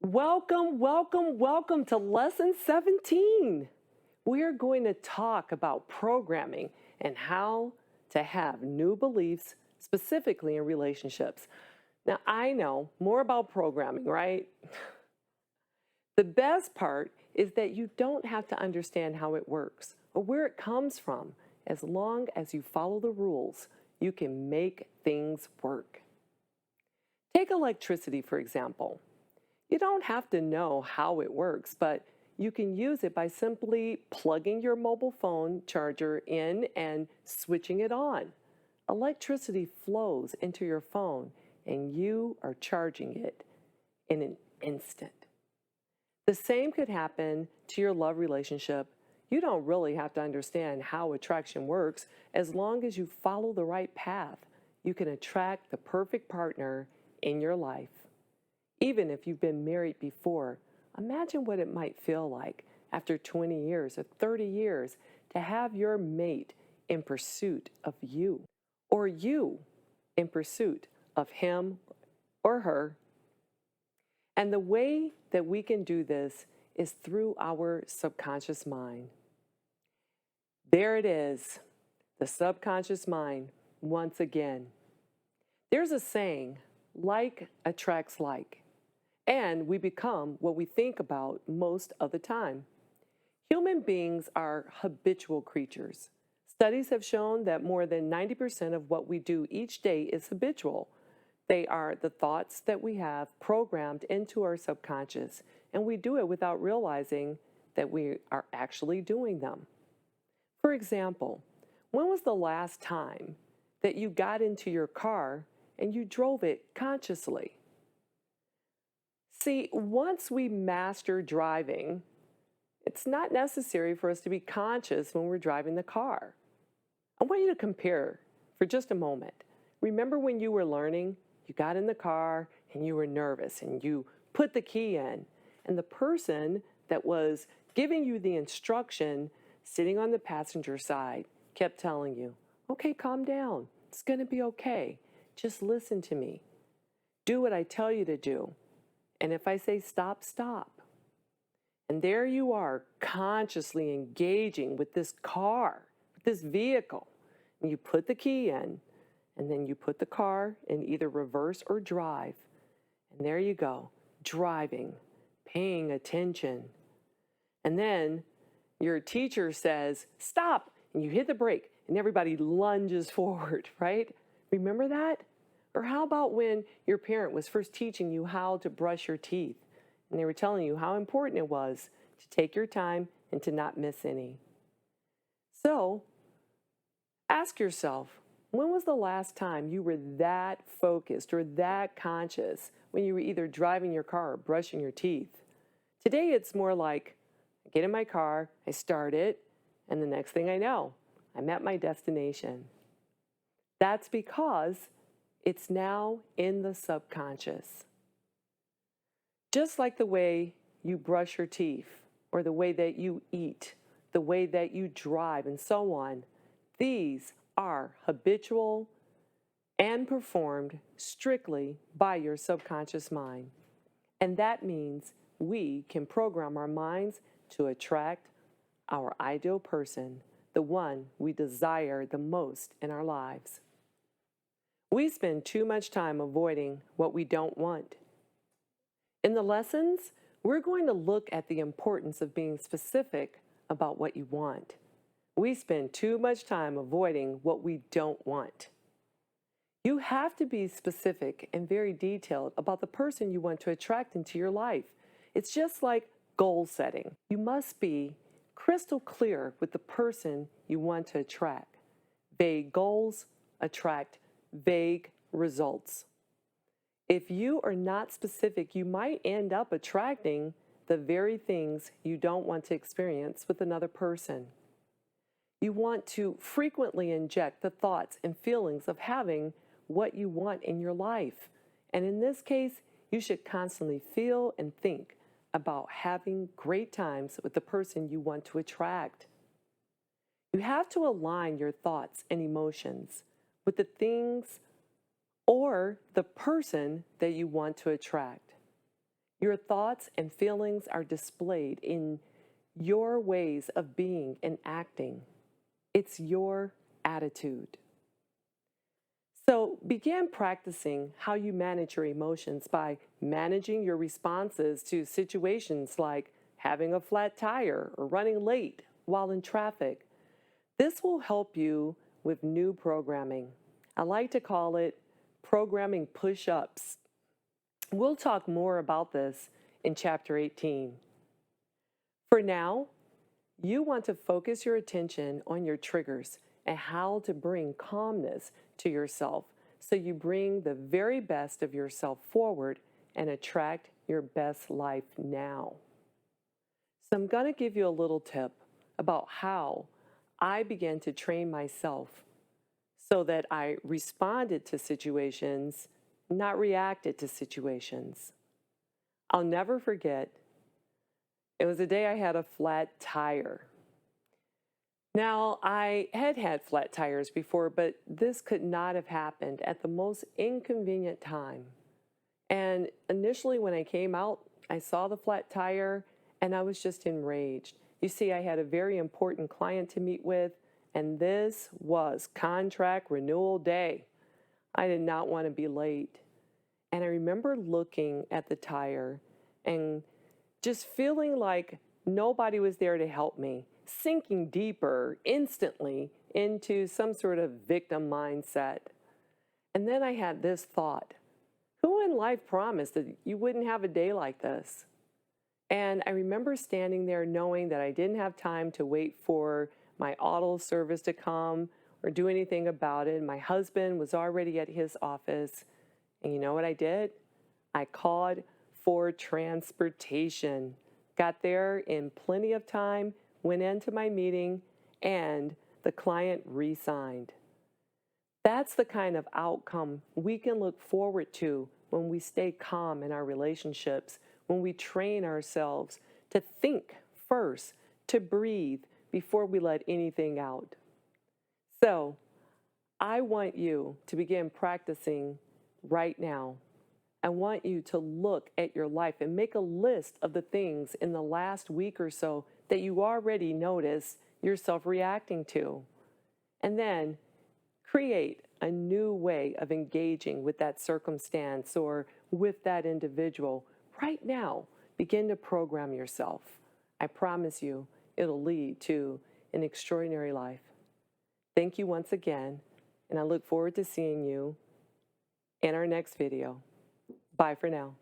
Welcome, welcome, welcome to lesson 17. We're going to talk about programming and how to have new beliefs, specifically in relationships. Now, I know more about programming, right? The best part is that you don't have to understand how it works or where it comes from. As long as you follow the rules, you can make things work. Take electricity, for example. You don't have to know how it works, but you can use it by simply plugging your mobile phone charger in and switching it on. Electricity flows into your phone and you are charging it in an instant. The same could happen to your love relationship. You don't really have to understand how attraction works as long as you follow the right path. You can attract the perfect partner in your life. Even if you've been married before, imagine what it might feel like after 20 years or 30 years to have your mate in pursuit of you, or you in pursuit of him or her. And the way that we can do this is through our subconscious mind. There it is, the subconscious mind, once again. There's a saying, like attracts like. And we become what we think about most of the time. Human beings are habitual creatures. Studies have shown that more than 90% of what we do each day is habitual. They are the thoughts that we have programmed into our subconscious, and we do it without realizing that we are actually doing them. For example, when was the last time that you got into your car and you drove it consciously? See, once we master driving, it's not necessary for us to be conscious when we're driving the car. I want you to compare for just a moment. Remember when you were learning, you got in the car and you were nervous and you put the key in, and the person that was giving you the instruction sitting on the passenger side kept telling you, okay, calm down. It's going to be okay. Just listen to me. Do what I tell you to do. And if I say stop, stop. And there you are, consciously engaging with this car, with this vehicle. And you put the key in, and then you put the car in either reverse or drive. And there you go, driving, paying attention. And then your teacher says, stop, and you hit the brake, and everybody lunges forward, right? Remember that? Or how about when your parent was first teaching you how to brush your teeth and they were telling you how important it was to take your time and to not miss any? So ask yourself, when was the last time you were that focused or that conscious when you were either driving your car or brushing your teeth? Today it's more like, I get in my car, I start it, and the next thing I know, I'm at my destination. That's because it's now in the subconscious. Just like the way you brush your teeth, or the way that you eat, the way that you drive, and so on, these are habitual and performed strictly by your subconscious mind. And that means we can program our minds to attract our ideal person, the one we desire the most in our lives. We spend too much time avoiding what we don't want. In the lessons, we're going to look at the importance of being specific about what you want. We spend too much time avoiding what we don't want. You have to be specific and very detailed about the person you want to attract into your life. It's just like goal setting. You must be crystal clear with the person you want to attract. Vague goals attract vague results. If you are not specific, you might end up attracting the very things you don't want to experience with another person. You want to frequently inject the thoughts and feelings of having what you want in your life. And in this case, you should constantly feel and think about having great times with the person you want to attract. You have to align your thoughts and emotions with the things or the person that you want to attract. Your thoughts and feelings are displayed in your ways of being and acting. It's your attitude. So begin practicing how you manage your emotions by managing your responses to situations like having a flat tire or running late while in traffic. This will help you with new programming. I like to call it programming push ups. We'll talk more about this in Chapter 18. For now, you want to focus your attention on your triggers and how to bring calmness to yourself so you bring the very best of yourself forward and attract your best life now. So, I'm going to give you a little tip about how I began to train myself so that I responded to situations, not reacted to situations. I'll never forget, it was the day I had a flat tire. Now, I had had flat tires before, but this could not have happened at the most inconvenient time. And initially, when I came out, I saw the flat tire and I was just enraged. You see, I had a very important client to meet with, and this was contract renewal day. I did not want to be late. And I remember looking at the tire and just feeling like nobody was there to help me, sinking deeper instantly into some sort of victim mindset. And then I had this thought: who in life promised that you wouldn't have a day like this? And I remember standing there knowing that I didn't have time to wait for my auto service to come or do anything about it. My husband was already at his office. And you know what I did? I called for transportation, got there in plenty of time, went into my meeting, and the client re-signed. That's the kind of outcome we can look forward to when we stay calm in our relationships, when we train ourselves to think first, to breathe before we let anything out. So, I want you to begin practicing right now. I want you to look at your life and make a list of the things in the last week or so that you already notice yourself reacting to. And then create a new way of engaging with that circumstance or with that individual. Right now, begin to program yourself. I promise you, it'll lead to an extraordinary life. Thank you once again, and I look forward to seeing you in our next video. Bye for now.